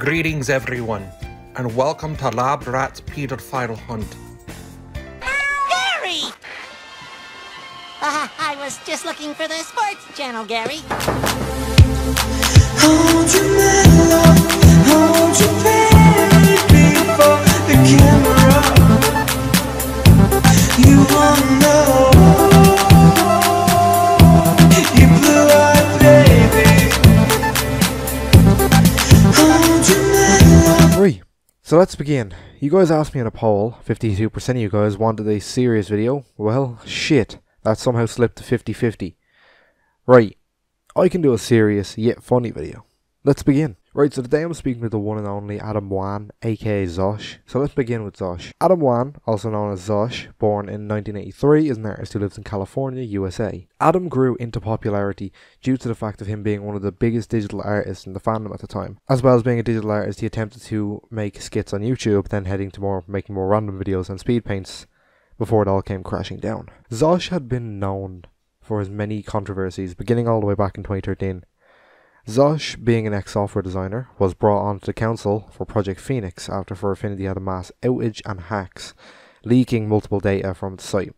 Greetings everyone, and welcome to Labbratt's peterfile hunt. Gary! I was just looking for the sports channel, Gary. Hold you mellow, hold you baby for the camera. You wanna know, you blue-eyed baby. Hold you mellow. Right, so let's begin. You guys asked me in a poll, 52% of you guys wanted a serious video. Well, shit, that somehow slipped to 50-50. Right, I can do a serious yet funny video. Let's begin. Right, so today I'm speaking with the one and only Adam Wan, aka Zaush. So let's begin with Zaush. Adam Wan, also known as Zaush, born in 1983, is an artist who lives in California, USA. Adam grew into popularity due to the fact of him being one of the biggest digital artists in the fandom at the time. As well as being a digital artist, he attempted to make skits on YouTube, then heading to making more random videos and speed paints before it all came crashing down. Zaush had been known for his many controversies, beginning all the way back in 2013. Zaush, being an ex-software designer, was brought onto the council for Project Phoenix after Furrality had a mass outage and hacks, leaking multiple data from its site.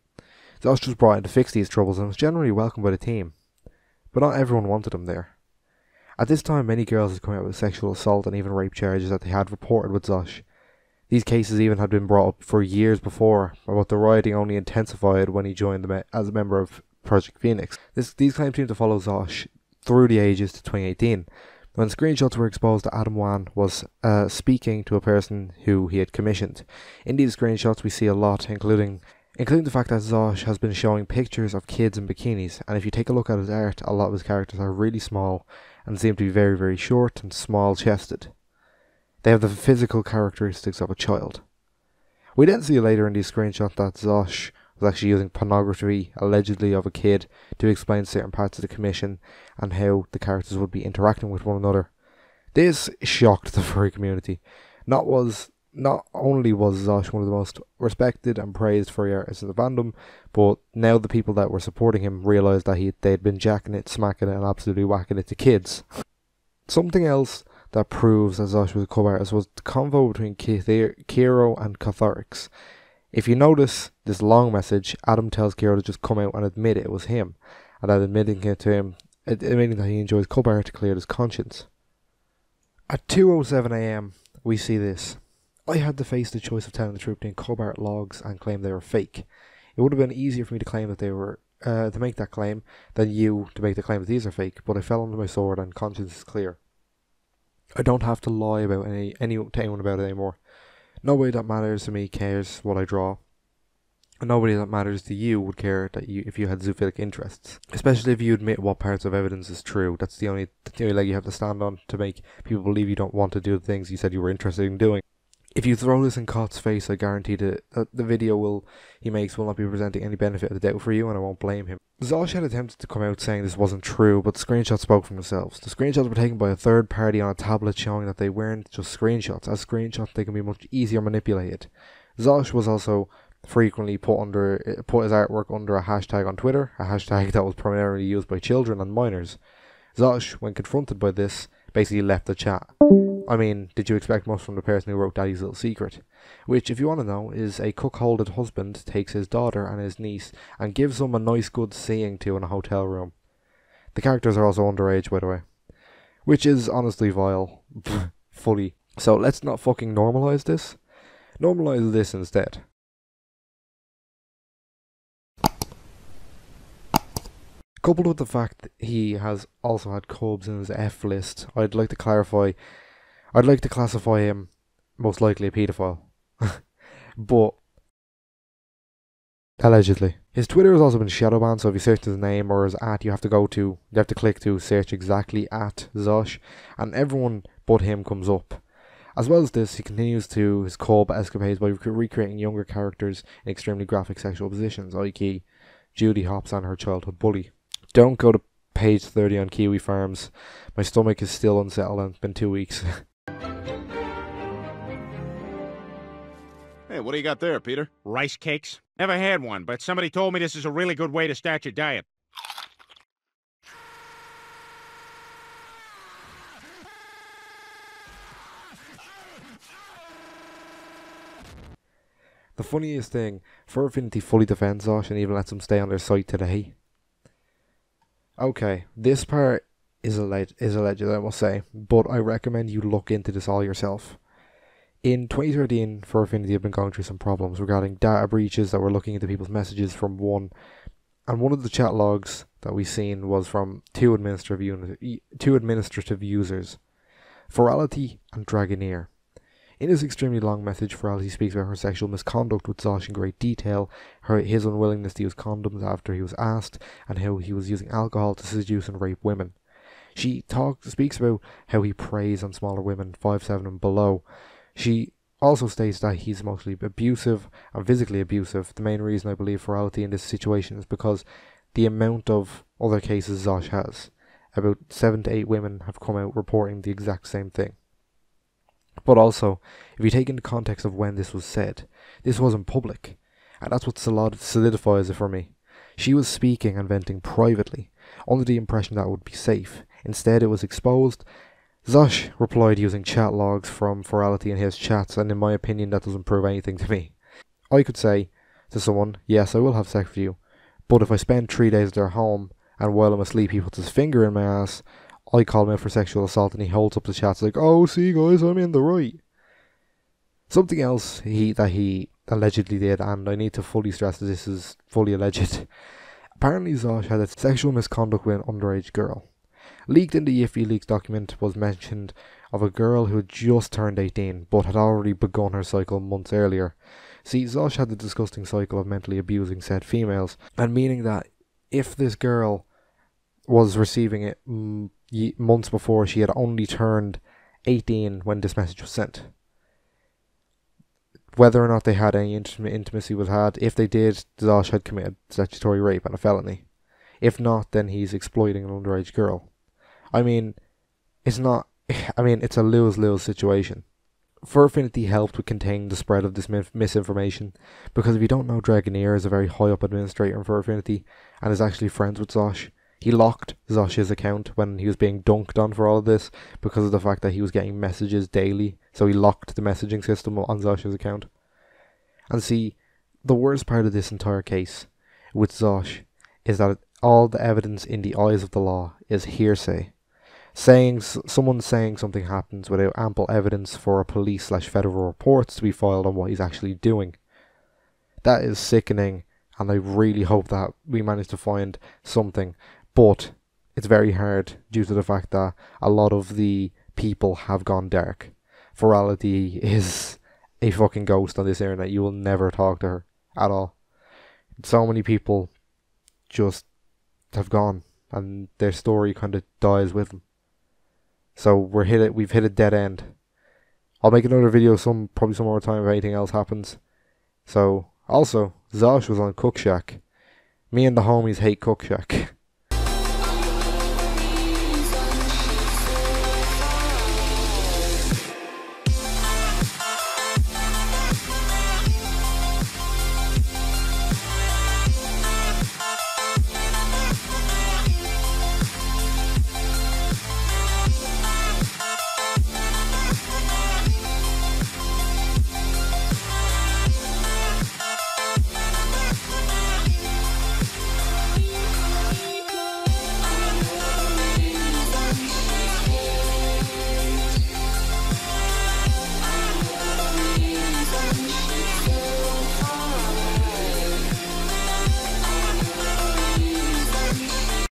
Zaush was brought in to fix these troubles and was generally welcomed by the team, but not everyone wanted him there. At this time, many girls had come out with sexual assault and even rape charges that they had reported with Zaush. These cases even had been brought up for years before, but the rioting only intensified when he joined as a member of Project Phoenix. These claims seemed to follow Zaush through the ages to 2018, when screenshots were exposed that Adam Wan was speaking to a person who he had commissioned. In these screenshots we see a lot, including the fact that Zaush has been showing pictures of kids in bikinis, and if you take a look at his art, a lot of his characters are really small and seem to be very, very short and small-chested. They have the physical characteristics of a child. We then see later in these screenshots that Zaush was actually using pornography, allegedly of a kid, to explain certain parts of the commission and how the characters would be interacting with one another. This shocked the furry community. Not only was Zaush one of the most respected and praised furry artists in the fandom, but now the people that were supporting him realised that they'd been jacking it, smacking it, and absolutely whacking it to kids. Something else that proves that Zaush was a cover artist was the convo between Kiro and Catharix. If you notice this long message, Adam tells Kiro to just come out and admit it was him, and that admitting that he enjoys cover art to clear his conscience. At 2:07 AM, we see this. I had to face the choice of telling the truth between cover art logs and claim they were fake. It would have been easier for me to claim that they were to make that claim than you to make the claim that these are fake, but I fell under my sword and conscience is clear. I don't have to lie about to anyone about it anymore. Nobody that matters to me cares what I draw. And nobody that matters to you would care if you had zoophilic interests. Especially if you admit what parts of evidence is true. That's the only leg you have to stand on to make people believe you don't want to do the things you said you were interested in doing. If you throw this in Cott's face, I guarantee that the video he makes will not be presenting any benefit of the doubt for you, and I won't blame him. Zaush had attempted to come out saying this wasn't true, but the screenshots spoke for themselves. The screenshots were taken by a third party on a tablet, showing that they weren't just screenshots. As screenshots, they can be much easier manipulated. Zaush was also frequently put his artwork under a hashtag on Twitter, a hashtag that was primarily used by children and minors. Zaush, when confronted by this, basically left the chat. I mean, did you expect much from the person who wrote Daddy's Little Secret? Which, if you want to know, is a cuckolded husband takes his daughter and his niece and gives them a nice good seeing to in a hotel room. The characters are also underage, by the way. Which is honestly vile. Fully. So let's not fucking normalise this. Normalise this instead. Coupled with the fact that he has also had Cubs in his F list, I'd like to classify him most likely a paedophile. But allegedly. His Twitter has also been shadow banned, so if you search his name or his @ you have to click to search exactly @Zaush, and everyone but him comes up. As well as this, he continues to his Cub escapades by recreating younger characters in extremely graphic sexual positions, i.e. Judy Hopps and her childhood bully. Don't go to page 30 on Kiwifarms. My stomach is still unsettled and it's been 2 weeks. Hey, what do you got there, Peter? Rice cakes? Never had one, but somebody told me this is a really good way to start your diet. The funniest thing, Furrality fully defends Zaush and even lets him stay on their site today. Okay, this part is alleged, I must say, but I recommend you look into this all yourself. In 2013, Furrality had been going through some problems regarding data breaches that were looking into people's messages from one of the chat logs that we seen was from two administrative users, Furrality and Dragoneer. In his extremely long message, Furrality speaks about her sexual misconduct with Zaush in great detail, his unwillingness to use condoms after he was asked, and how he was using alcohol to seduce and rape women. She speaks about how he preys on smaller women, 5'7" and below. She also states that he's emotionally abusive and physically abusive. The main reason I believe Furrality in this situation is because the amount of other cases Zaush has. About 7 to 8 women have come out reporting the exact same thing. But also, if you take into context of when this was said, this wasn't public, and that's what solidifies it for me. She was speaking and venting privately, under the impression that it would be safe. Instead, it was exposed. Zaush replied using chat logs from Furrality in his chats, and in my opinion that doesn't prove anything to me. I could say to someone, yes, I will have sex with you, but if I spend 3 days at their home, and while I'm asleep he puts his finger in my ass, I call him out for sexual assault, and he holds up the chats like, oh, see guys, I'm in the right. Something else that he allegedly did, and I need to fully stress that this is fully alleged. Apparently Zaush had a sexual misconduct with an underage girl. Leaked in the Yiffy Leaks document was mentioned of a girl who had just turned 18, but had already begun her cycle months earlier. See, Zaush had the disgusting cycle of mentally abusing said females, and meaning that if this girl was receiving it months before, she had only turned 18 when this message was sent. Whether or not they had any intimacy was had, if they did, Zaush had committed statutory rape and a felony. If not, then he's exploiting an underage girl. I mean, it's a lose-lose situation. Furrality helped with containing the spread of this misinformation, because if you don't know, Dragoneer is a very high-up administrator in Furrality, and is actually friends with Zaush. He locked Zaush's account when he was being dunked on for all of this, because of the fact that he was getting messages daily, so he locked the messaging system on Zaush's account. And see, the worst part of this entire case with Zaush is that all the evidence in the eyes of the law is hearsay. Someone saying something happens without ample evidence for a police/federal reports to be filed on what he's actually doing. That is sickening, and I really hope that we manage to find something, but it's very hard due to the fact that a lot of the people have gone dark. Furrality is a fucking ghost on this internet. You will never talk to her at all. So many people just have gone, and their story kind of dies with them. So we've hit a dead end. I'll make another video probably some more time if anything else happens. So also, Zaush was on Cook Shack. Me and the homies hate Cook Shack.